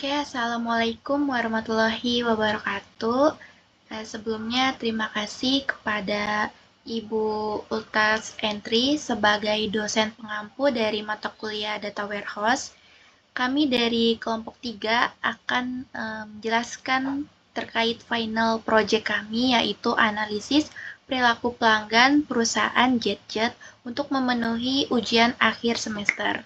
Oke, Assalamualaikum warahmatullahi wabarakatuh. Sebelumnya terima kasih kepada Ibu Ultas Entry sebagai dosen pengampu dari mata kuliah Data Warehouse. Kami dari kelompok 3 akan menjelaskan terkait final project kami, yaitu analisis perilaku pelanggan perusahaan gadget untuk memenuhi ujian akhir semester.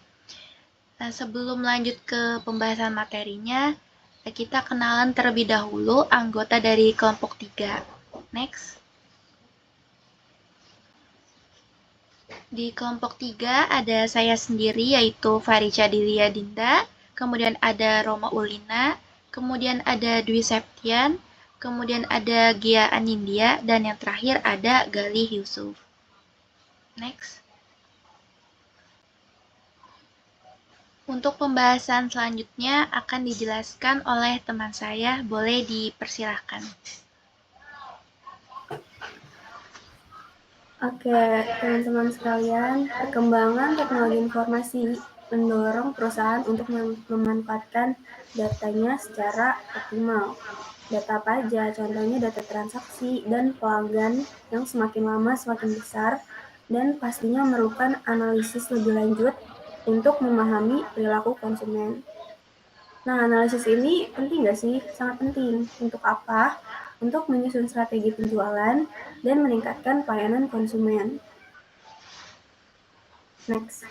Sebelum lanjut ke pembahasan materinya, kita kenalan terlebih dahulu anggota dari kelompok 3. Next. Di kelompok 3 ada saya sendiri yaitu Farica Dilia Dinda, kemudian ada Roma Ulina, kemudian ada Dwi Septian, kemudian ada Gia Anindya, dan yang terakhir ada Galih Yusuf. Next. Untuk pembahasan selanjutnya akan dijelaskan oleh teman saya, boleh dipersilahkan. Oke, teman-teman sekalian, perkembangan teknologi informasi mendorong perusahaan untuk memanfaatkan datanya secara optimal. Data apa aja? Contohnya data transaksi dan pelanggan yang semakin lama semakin besar dan pastinya memerlukan analisis lebih lanjut untuk memahami perilaku konsumen. Nah, analisis ini penting nggak sih? Sangat penting. Untuk apa? Untuk menyusun strategi penjualan dan meningkatkan pelayanan konsumen. Next.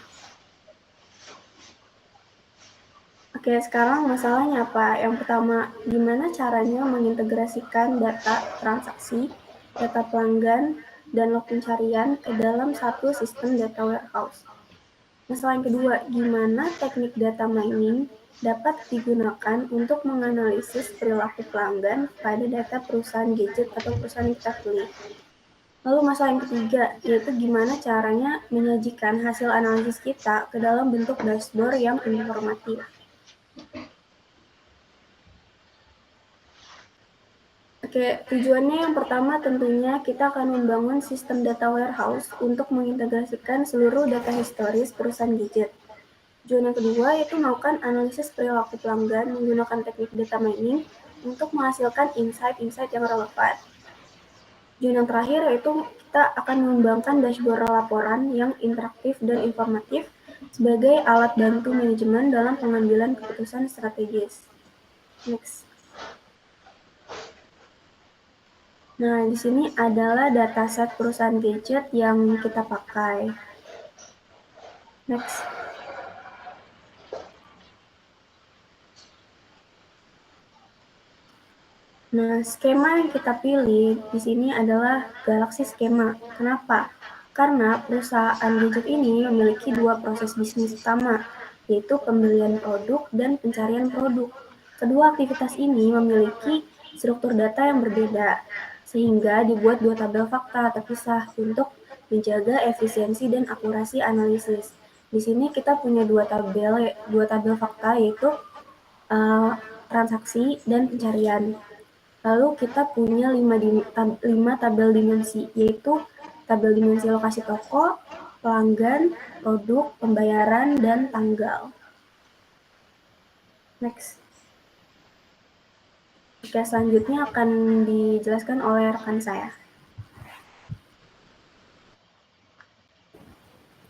Oke, sekarang masalahnya apa? Yang pertama, gimana caranya mengintegrasikan data transaksi, data pelanggan, dan log pencarian ke dalam satu sistem data warehouse. Masalah yang kedua, gimana teknik data mining dapat digunakan untuk menganalisis perilaku pelanggan pada data perusahaan gadget atau perusahaan yang kita pilih. Lalu masalah yang ketiga, yaitu gimana caranya menyajikan hasil analisis kita ke dalam bentuk dashboard yang informatif. Oke, tujuannya yang pertama tentunya kita akan membangun sistem data warehouse untuk mengintegrasikan seluruh data historis perusahaan gadget. Tujuan yang kedua yaitu melakukan analisis perilaku pelanggan menggunakan teknik data mining untuk menghasilkan insight-insight yang relevan. Tujuan yang terakhir yaitu kita akan mengembangkan dashboard laporan yang interaktif dan informatif sebagai alat bantu manajemen dalam pengambilan keputusan strategis. Next. Nah, di sini adalah dataset perusahaan gadget yang kita pakai. Next. Nah, skema yang kita pilih di sini adalah Galaxy Schema. Kenapa? Karena perusahaan gadget ini memiliki dua proses bisnis utama, yaitu pembelian produk dan pencarian produk. Kedua aktivitas ini memiliki struktur data yang berbeda, sehingga dibuat dua tabel fakta terpisah untuk menjaga efisiensi dan akurasi analisis. Di sini kita punya dua tabel fakta yaitu transaksi dan pencarian. Lalu kita punya 5 tabel dimensi, yaitu tabel dimensi lokasi toko, pelanggan, produk, pembayaran, dan tanggal. Next. Oke, selanjutnya akan dijelaskan oleh rekan saya.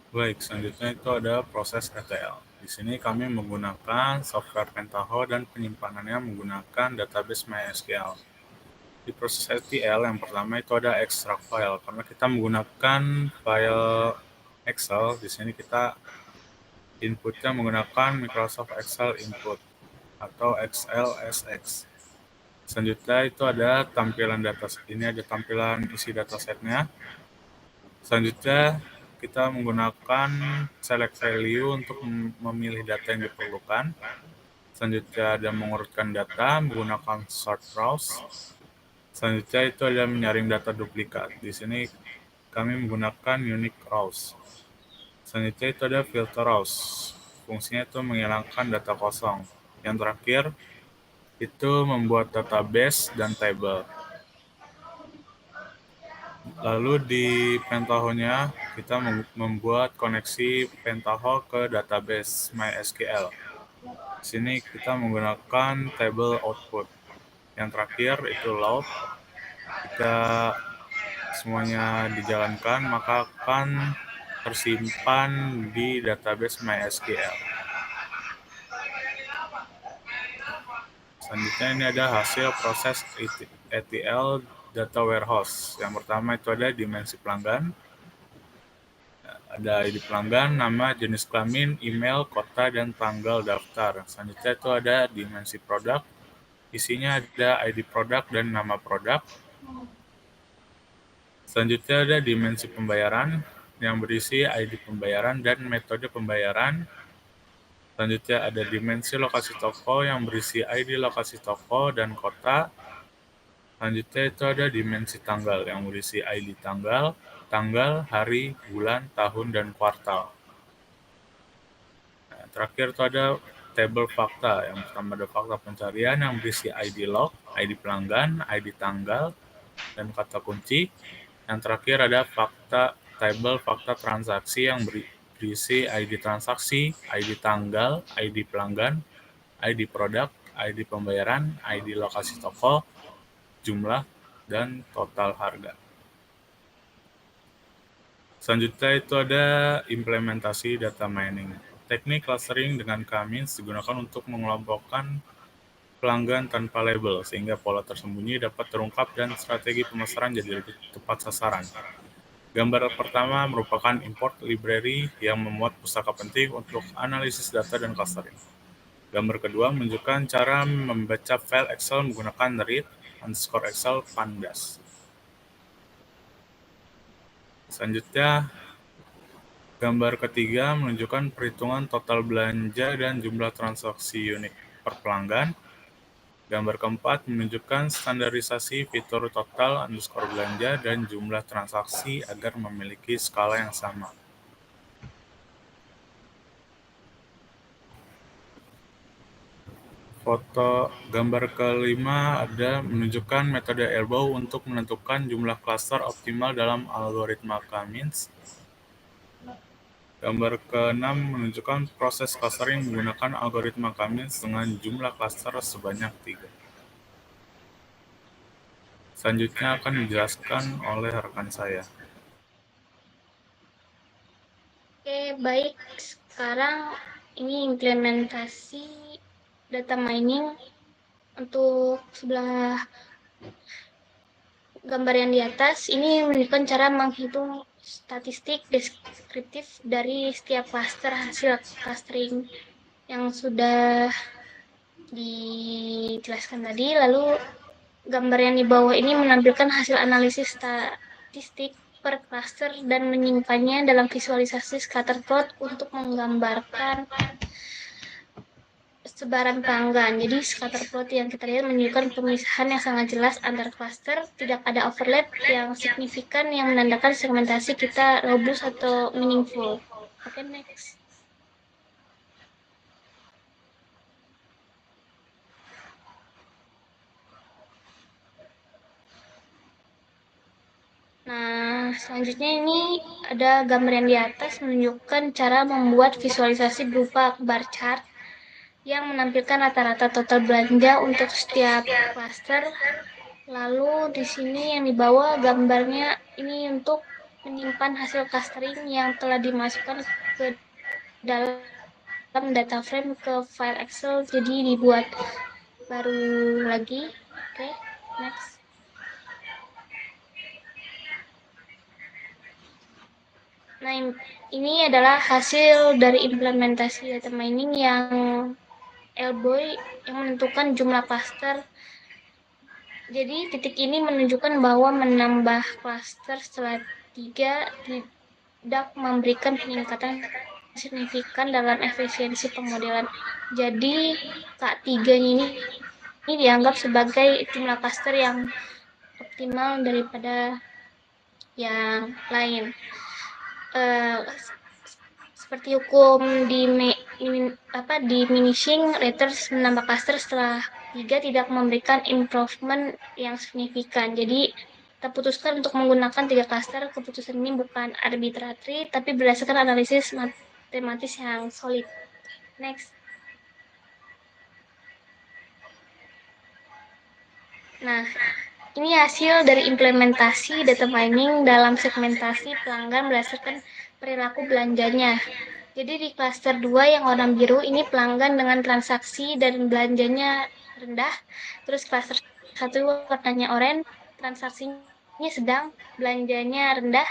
Baik, selanjutnya itu ada proses ETL. Di sini kami menggunakan software Pentaho dan penyimpanannya menggunakan database MySQL. Di proses ETL yang pertama itu ada extract file. Karena kita menggunakan file Excel, di sini kita inputnya menggunakan Microsoft Excel Input atau XLSX. Selanjutnya itu ada tampilan dataset. Ini ada tampilan isi datasetnya. Selanjutnya kita menggunakan select value untuk memilih data yang diperlukan. Selanjutnya ada mengurutkan data menggunakan sort rows. Selanjutnya itu ada menyaring data duplikat. Di sini kami menggunakan unique rows. Selanjutnya itu ada filter rows. Fungsinya itu menghilangkan data kosong. Yang terakhir itu membuat database dan table. Lalu di Pentaho-nya kita membuat koneksi Pentaho ke database MySQL. Di sini kita menggunakan table output. Yang terakhir itu load. Jika semuanya dijalankan, maka akan tersimpan di database MySQL. Selanjutnya ini ada hasil proses ETL data warehouse. Yang pertama itu ada dimensi pelanggan. Ada ID pelanggan, nama, jenis kelamin, email, kota, dan tanggal daftar. Selanjutnya itu ada dimensi produk. Isinya ada ID produk dan nama produk. Selanjutnya ada dimensi pembayaran yang berisi ID pembayaran dan metode pembayaran. Selanjutnya ada dimensi lokasi toko yang berisi ID lokasi toko dan kota. Selanjutnya itu ada dimensi tanggal yang berisi ID tanggal, hari, bulan, tahun, dan kuartal. Nah, terakhir itu ada tabel fakta. Yang pertama ada fakta pencarian yang berisi ID log, ID pelanggan, ID tanggal, dan kata kunci. Yang terakhir ada tabel fakta transaksi yang berisi ID transaksi, ID tanggal, ID pelanggan, ID produk, ID pembayaran, ID lokasi toko, jumlah, dan total harga. Selanjutnya itu ada implementasi data mining. Teknik clustering dengan K-means digunakan untuk mengelompokkan pelanggan tanpa label, sehingga pola tersembunyi dapat terungkap dan strategi pemasaran jadi lebih tepat sasaran. Gambar pertama merupakan import library yang memuat pustaka penting untuk analisis data dan clustering. Gambar kedua menunjukkan cara membaca file Excel menggunakan read_excel pandas. Selanjutnya, gambar ketiga menunjukkan perhitungan total belanja dan jumlah transaksi unik per pelanggan. Gambar keempat menunjukkan standarisasi fitur total_belanja dan jumlah transaksi agar memiliki skala yang sama. Gambar kelima ada menunjukkan metode elbow untuk menentukan jumlah cluster optimal dalam algoritma K-means. Gambar ke-6 menunjukkan proses clustering menggunakan algoritma K-means dengan jumlah cluster sebanyak 3. Selanjutnya akan dijelaskan oleh rekan saya. Oke, baik. Sekarang ini implementasi data mining untuk sebelah gambar yang di atas. Ini menunjukkan cara menghitung statistik deskriptif dari setiap cluster hasil clustering yang sudah dijelaskan tadi. Lalu gambar yang di bawah ini menampilkan hasil analisis statistik per cluster dan menyimpannya dalam visualisasi scatterplot untuk menggambarkan sebaran pelanggan. Jadi scatterplot yang kita lihat menunjukkan pemisahan yang sangat jelas antar cluster, tidak ada overlap yang signifikan yang menandakan segmentasi kita robust atau meaningful. Oke, next. Nah, selanjutnya ini ada gambar yang di atas menunjukkan cara membuat visualisasi berupa bar chart yang menampilkan rata-rata total belanja untuk setiap cluster. Lalu di sini yang di bawah gambarnya ini untuk menyimpan hasil clustering yang telah dimasukkan ke dalam data frame ke file Excel, jadi dibuat baru lagi. Oke, next. Nah, ini adalah hasil dari implementasi data mining yang Elboy yang menentukan jumlah cluster. Jadi titik ini menunjukkan bahwa menambah cluster setelah 3 tidak memberikan peningkatan signifikan dalam efisiensi pemodelan. Jadi K3 ini dianggap sebagai jumlah cluster yang optimal daripada yang lain. Seperti hukum diminishing returns, menambah cluster setelah 3 tidak memberikan improvement yang signifikan. Jadi kita putuskan untuk menggunakan 3 cluster. Keputusan ini bukan arbitrary, tapi berdasarkan analisis matematis yang solid. Next. Nah, ini hasil dari implementasi data mining dalam segmentasi pelanggan berdasarkan perilaku belanjanya. Jadi di klaster 2 yang warna biru ini pelanggan dengan transaksi dan belanjanya rendah. Terus klaster 1 warnanya oranye, transaksinya sedang, belanjanya rendah.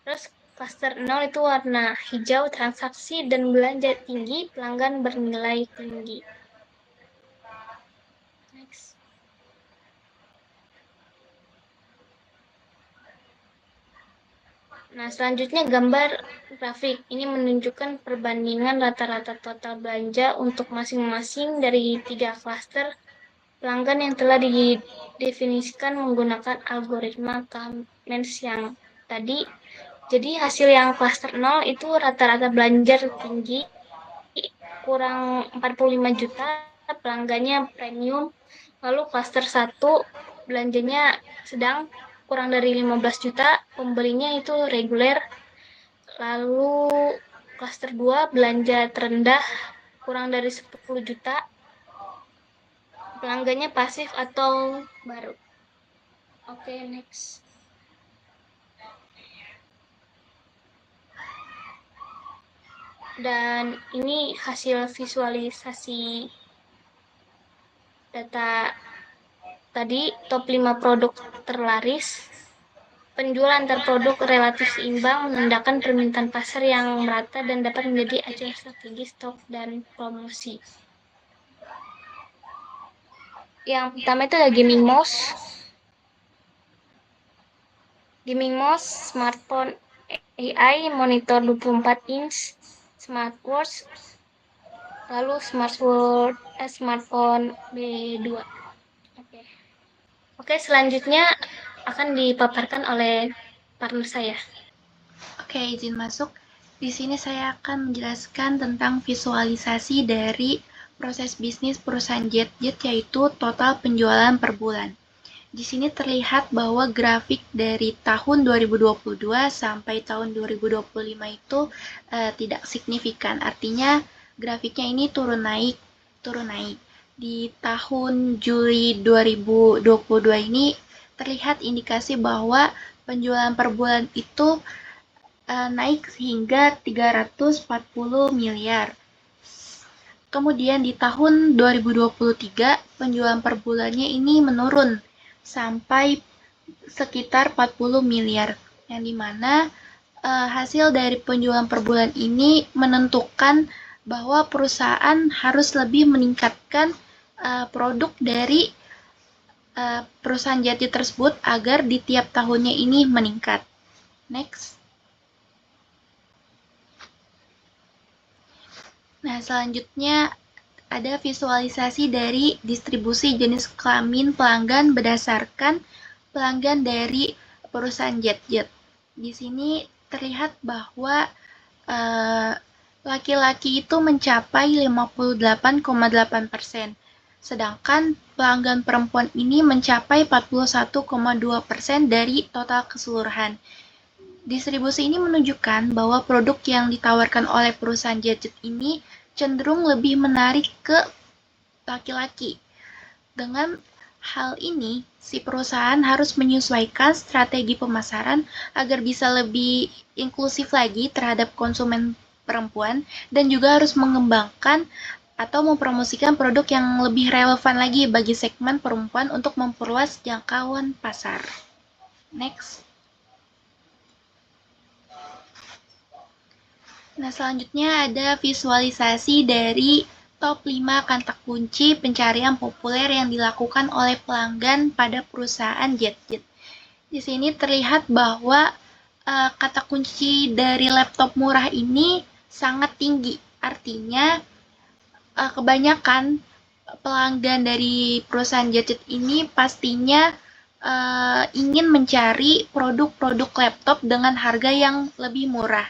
Terus klaster 0 itu warna hijau, transaksi dan belanja tinggi, pelanggan bernilai tinggi. Next. Nah, selanjutnya gambar grafik. Ini menunjukkan perbandingan rata-rata total belanja untuk masing-masing dari 3 klaster pelanggan yang telah didefinisikan menggunakan algoritma Kahneman yang tadi. Jadi hasil yang klaster 0 itu rata-rata belanja tinggi, kurang 45 juta, pelanggannya premium. Lalu klaster 1 belanjanya sedang, kurang dari 15 juta, pembelinya itu reguler. Lalu klaster 2 belanja terendah, kurang dari 10 juta, pelanggannya pasif atau baru. Oke, next. Dan ini hasil visualisasi data tadi, top 5 produk terlaris. Penjual antar produk relatif seimbang, menandakan permintaan pasar yang merata dan dapat menjadi acuan strategi stok dan promosi. Yang pertama itu ada Gaming Mouse, smartphone AI, monitor 24 inch, smartwatch, lalu smartphone B2. Oke, selanjutnya akan dipaparkan oleh partner saya. Oke, izin masuk. Di sini saya akan menjelaskan tentang visualisasi dari proses bisnis perusahaan JetJet, yaitu total penjualan per bulan. Di sini terlihat bahwa grafik dari tahun 2022 sampai tahun 2025 itu tidak signifikan. Artinya grafiknya ini turun naik. Di tahun Juli 2022 ini terlihat indikasi bahwa penjualan per bulan itu naik hingga 340 miliar. Kemudian di tahun 2023 penjualan per bulannya ini menurun sampai sekitar 40 miliar, yang dimana hasil dari penjualan per bulan ini menentukan bahwa perusahaan harus lebih meningkatkan produk dari perusahaan jati tersebut agar di tiap tahunnya ini meningkat. Next. Nah, selanjutnya ada visualisasi dari distribusi jenis kelamin pelanggan berdasarkan pelanggan dari perusahaan JetJet. Di sini terlihat bahwa laki-laki itu mencapai 58,8%, sedangkan pelanggan perempuan ini mencapai 41,2% dari total keseluruhan. Distribusi ini menunjukkan bahwa produk yang ditawarkan oleh perusahaan JetJet ini cenderung lebih menarik ke laki-laki. Dengan hal ini, si perusahaan harus menyesuaikan strategi pemasaran agar bisa lebih inklusif lagi terhadap konsumen perempuan dan juga harus mengembangkan atau mempromosikan produk yang lebih relevan lagi bagi segmen perempuan untuk memperluas jangkauan pasar. Next. Nah, selanjutnya ada visualisasi dari top 5 kata kunci pencarian populer yang dilakukan oleh pelanggan pada perusahaan JetJet. Di sini terlihat bahwa kata kunci dari laptop murah ini sangat tinggi. Artinya kebanyakan pelanggan dari perusahaan JetJet ini pastinya ingin mencari produk-produk laptop dengan harga yang lebih murah.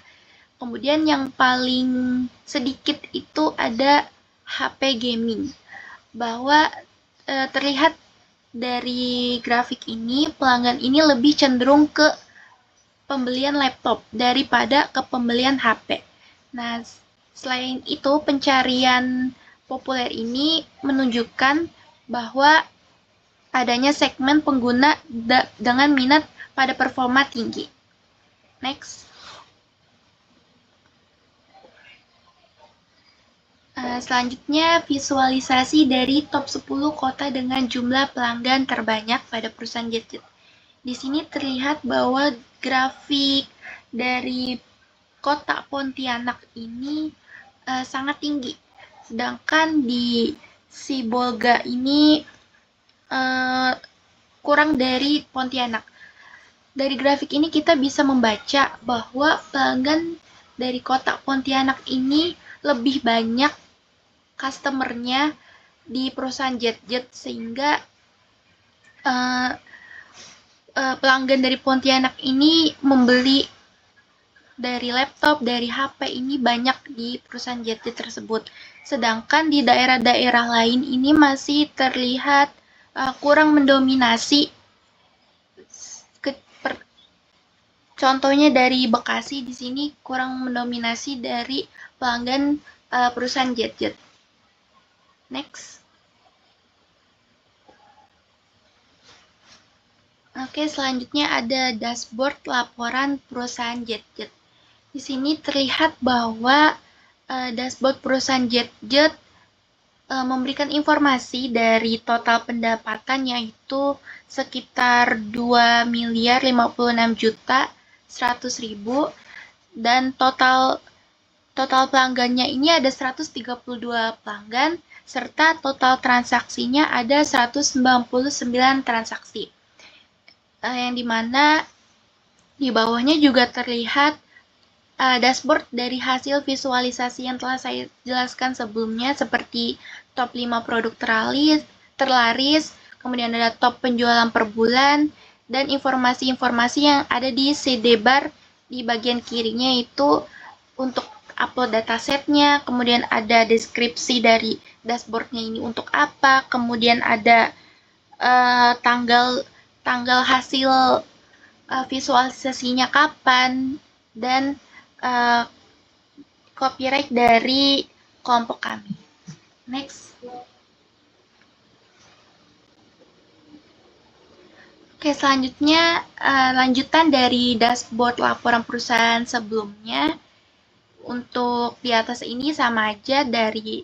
Kemudian yang paling sedikit itu ada HP gaming. Bahwa terlihat dari grafik ini, pelanggan ini lebih cenderung ke pembelian laptop daripada ke pembelian HP. Nah, selain itu pencarian populer ini menunjukkan bahwa adanya segmen pengguna dengan minat pada performa tinggi. Next. Selanjutnya, visualisasi dari top 10 kota dengan jumlah pelanggan terbanyak pada perusahaan gadget. Di sini terlihat bahwa grafik dari kota Pontianak ini sangat tinggi. Sedangkan di Sibolga ini kurang dari Pontianak. Dari grafik ini kita bisa membaca bahwa pelanggan dari kota Pontianak ini lebih banyak customer-nya di perusahaan Jet sehingga pelanggan dari Pontianak ini membeli dari laptop, dari HP ini banyak di perusahaan Jet tersebut. Sedangkan di daerah-daerah lain ini masih terlihat kurang mendominasi. Contohnya dari Bekasi di sini kurang mendominasi dari pelanggan perusahaan Jet. Next. Oke, selanjutnya ada dashboard laporan perusahaan Jet. Di sini terlihat bahwa dashboard perusahaan Jet memberikan informasi dari total pendapatan yaitu sekitar 2.056.100.000 dan total pelanggannya ini ada 132 pelanggan serta total transaksinya ada 199 transaksi. Yang dimana di bawahnya juga terlihat dashboard dari hasil visualisasi yang telah saya jelaskan sebelumnya seperti top 5 produk terlaris, kemudian ada top penjualan per bulan, dan informasi-informasi yang ada di CD bar di bagian kirinya itu untuk upload datasetnya, kemudian ada deskripsi dari dashboardnya ini untuk apa, kemudian ada tanggal hasil visualisasinya kapan, dan copyright dari kelompok kami. Next. Oke, selanjutnya lanjutan dari dashboard laporan perusahaan sebelumnya. Untuk di atas ini sama aja dari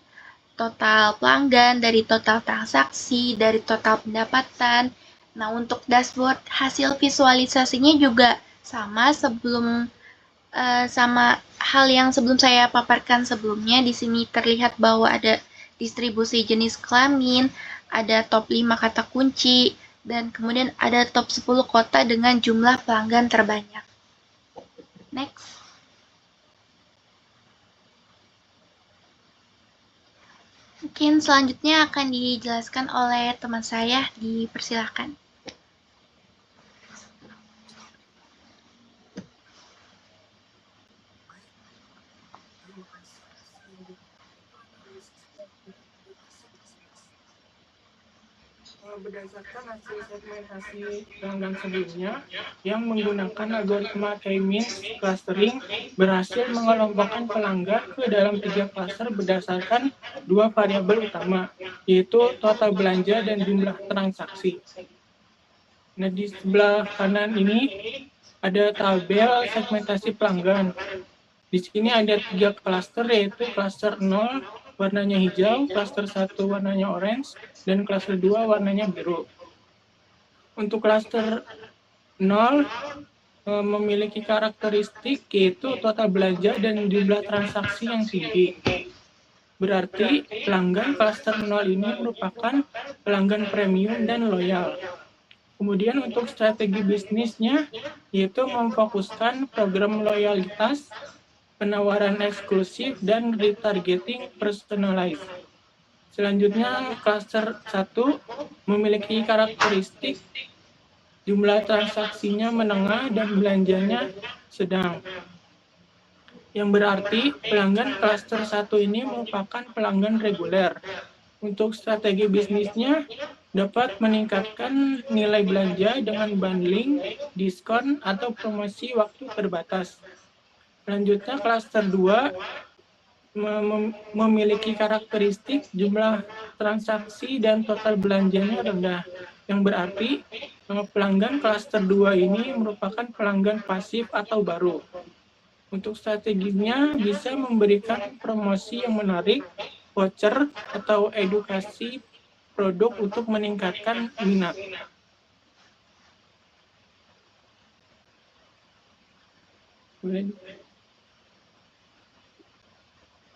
total pelanggan, dari total transaksi, dari total pendapatan. Nah, untuk dashboard hasil visualisasinya juga sama sama hal yang sebelum saya paparkan sebelumnya. Di sini terlihat bahwa ada distribusi jenis kelamin, ada top 5 kata kunci, dan kemudian ada top 10 kota dengan jumlah pelanggan terbanyak. Next. Mungkin selanjutnya akan dijelaskan oleh teman saya, dipersilakan. Berdasarkan hasil segmentasi pelanggan sebelumnya yang menggunakan algoritma K-means clustering berhasil mengelompokkan pelanggan ke dalam 3 klaster berdasarkan 2 variabel utama, yaitu total belanja dan jumlah transaksi. Nah, di sebelah kanan ini ada tabel segmentasi pelanggan. Di sini ada 3 klaster, yaitu klaster 0 warnanya hijau, klaster 1 warnanya orange, dan klaster 2 warnanya biru. Untuk klaster 0 memiliki karakteristik yaitu total belanja dan jumlah transaksi yang tinggi. Berarti pelanggan klaster 0 ini merupakan pelanggan premium dan loyal. Kemudian untuk strategi bisnisnya yaitu memfokuskan program loyalitas, penawaran eksklusif, dan retargeting personalized. Selanjutnya, klaster 1 memiliki karakteristik jumlah transaksinya menengah dan belanjanya sedang. Yang berarti pelanggan klaster 1 ini merupakan pelanggan reguler. Untuk strategi bisnisnya dapat meningkatkan nilai belanja dengan bundling, diskon, atau promosi waktu terbatas. Selanjutnya, klaster 2 memiliki karakteristik jumlah transaksi dan total belanjanya rendah. yang berarti pelanggan klaster 2 ini merupakan pelanggan pasif atau baru. Untuk strateginya bisa memberikan promosi yang menarik, voucher, atau edukasi produk untuk meningkatkan minat.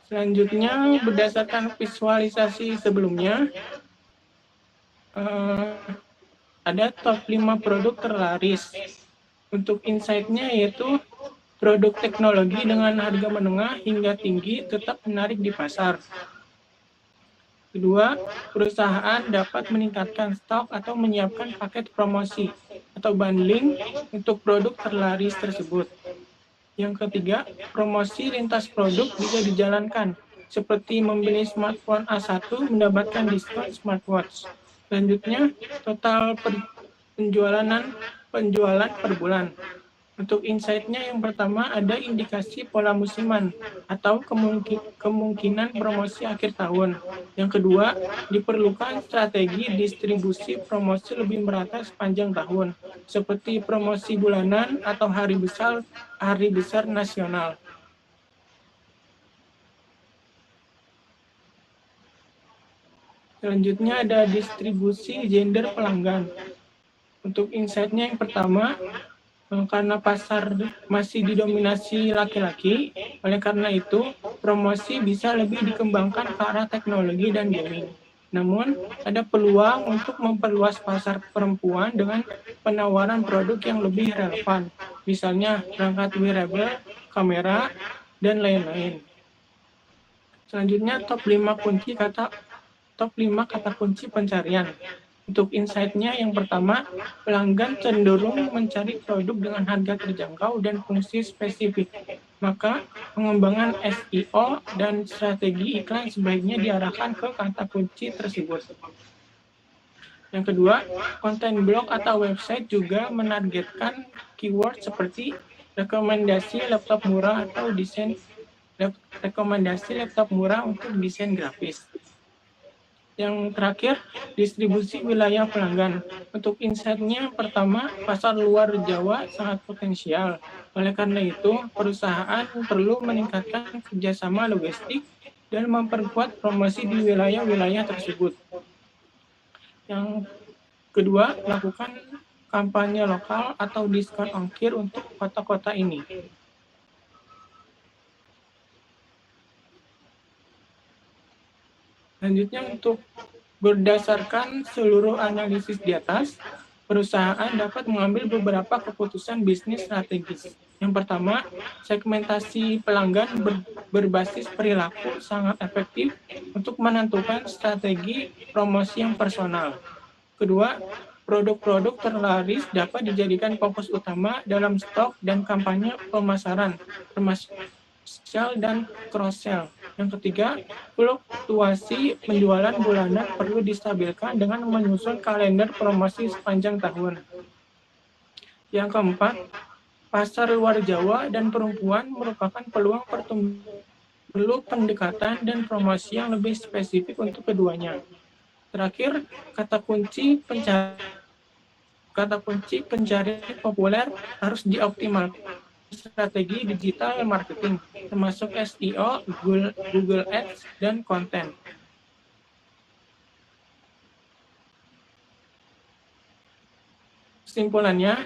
Selanjutnya, berdasarkan visualisasi sebelumnya, ada top 5 produk terlaris. Untuk insight-nya yaitu produk teknologi dengan harga menengah hingga tinggi tetap menarik di pasar. Kedua, perusahaan dapat meningkatkan stok atau menyiapkan paket promosi atau bundling untuk produk terlaris tersebut. Yang ketiga, promosi lintas produk bisa dijalankan, seperti membeli smartphone A1 mendapatkan diskon smartwatch. Selanjutnya, total penjualan per bulan. Untuk insight-nya yang pertama ada indikasi pola musiman atau kemungkinan promosi akhir tahun. Yang kedua, diperlukan strategi distribusi promosi lebih merata sepanjang tahun, seperti promosi bulanan atau hari besar nasional. Selanjutnya ada distribusi gender pelanggan. Untuk insight-nya yang pertama, karena pasar masih didominasi laki-laki, oleh karena itu promosi bisa lebih dikembangkan ke arah teknologi dan gaming. Namun, ada peluang untuk memperluas pasar perempuan dengan penawaran produk yang lebih relevan, misalnya perangkat wearable, kamera, dan lain-lain. Selanjutnya, top 5 kata kunci pencarian. Untuk insight-nya yang pertama, pelanggan cenderung mencari produk dengan harga terjangkau dan fungsi spesifik. Maka, pengembangan SEO dan strategi iklan sebaiknya diarahkan ke kata kunci tersebut. Yang kedua, konten blog atau website juga menargetkan keyword seperti rekomendasi laptop murah atau rekomendasi laptop murah untuk desain grafis. Yang terakhir, distribusi wilayah pelanggan. Untuk insight-nya, pertama, pasar luar Jawa sangat potensial. Oleh karena itu, perusahaan perlu meningkatkan kerjasama logistik dan memperkuat promosi di wilayah-wilayah tersebut. Yang kedua, lakukan kampanye lokal atau diskon ongkir untuk kota-kota ini. Selanjutnya, untuk berdasarkan seluruh analisis di atas, perusahaan dapat mengambil beberapa keputusan bisnis strategis. Yang pertama, segmentasi pelanggan berbasis perilaku sangat efektif untuk menentukan strategi promosi yang personal. Kedua, produk-produk terlaris dapat dijadikan fokus utama dalam stok dan kampanye pemasaran, termasuk sell dan cross-sell. Yang ketiga, fluktuasi penjualan bulanan perlu distabilkan dengan menyusun kalender promosi sepanjang tahun. Yang keempat, pasar luar Jawa dan perempuan merupakan peluang perlu pendekatan dan promosi yang lebih spesifik untuk keduanya. Terakhir, kata kunci pencarian populer harus dioptimalkan. Strategi digital marketing, termasuk SEO, Google Ads, dan konten. Kesimpulannya,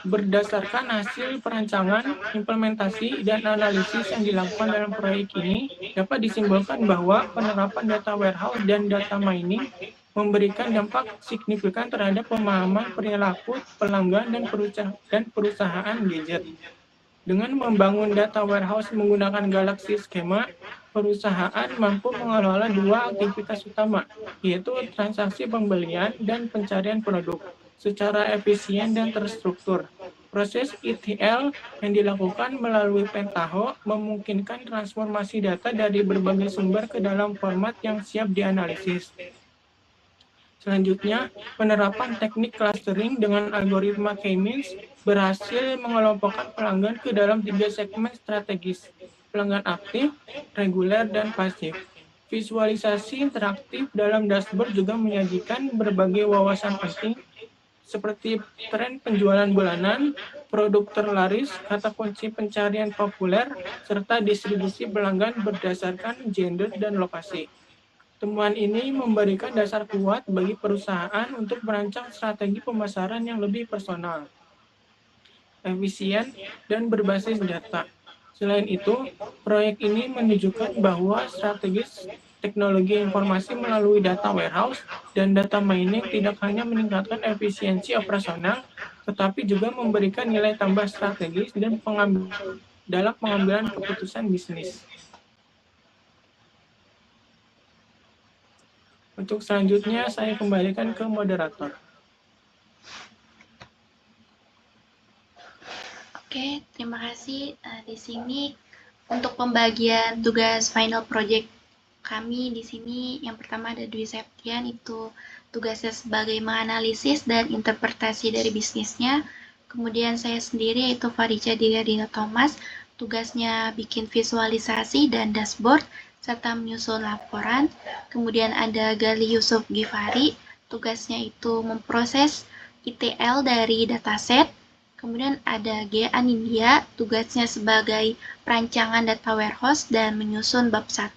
berdasarkan hasil perancangan, implementasi, dan analisis yang dilakukan dalam proyek ini, dapat disimpulkan bahwa penerapan data warehouse dan data mining memberikan dampak signifikan terhadap pemahaman perilaku pelanggan dan perusahaan gadget. Dengan membangun data warehouse menggunakan Galaxy Schema, perusahaan mampu mengelola dua aktivitas utama, yaitu transaksi pembelian dan pencarian produk, secara efisien dan terstruktur. Proses ETL yang dilakukan melalui Pentaho memungkinkan transformasi data dari berbagai sumber ke dalam format yang siap dianalisis. Selanjutnya, penerapan teknik clustering dengan algoritma K-means berhasil mengelompokkan pelanggan ke dalam 3 segmen strategis, pelanggan aktif, reguler, dan pasif. Visualisasi interaktif dalam dashboard juga menyajikan berbagai wawasan penting seperti tren penjualan bulanan, produk terlaris, kata kunci pencarian populer, serta distribusi pelanggan berdasarkan gender dan lokasi. Temuan ini memberikan dasar kuat bagi perusahaan untuk merancang strategi pemasaran yang lebih personal, efisien, dan berbasis data. Selain itu, proyek ini menunjukkan bahwa strategis teknologi informasi melalui data warehouse dan data mining tidak hanya meningkatkan efisiensi operasional, tetapi juga memberikan nilai tambah strategis dan dalam pengambilan keputusan bisnis. Untuk selanjutnya, saya kembalikan ke moderator. Oke, terima kasih. Di sini untuk pembagian tugas final project kami di sini yang pertama ada Dwi Septian, itu tugasnya sebagai menganalisis dan interpretasi dari bisnisnya. Kemudian saya sendiri yaitu Farica Dina Thomas, tugasnya bikin visualisasi dan dashboard serta menyusun laporan. Kemudian ada Gali Yusuf Gifari, tugasnya itu memproses ETL dari dataset. Kemudian ada G. Anindya, tugasnya sebagai perancangan data warehouse dan menyusun bab 1.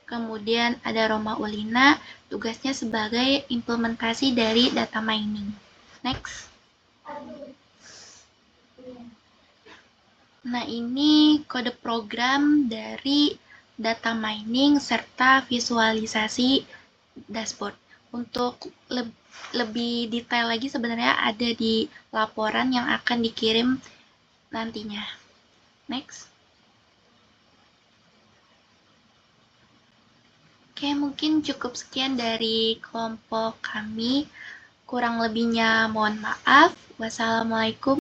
Kemudian ada Roma Ulina, tugasnya sebagai implementasi dari data mining. Next. Nah, ini kode program dari data mining serta visualisasi dashboard. Untuk lebih detail lagi sebenarnya ada di laporan yang akan dikirim nantinya. Next. Oke, mungkin cukup sekian dari kelompok kami. Kurang lebihnya mohon maaf. Wassalamualaikum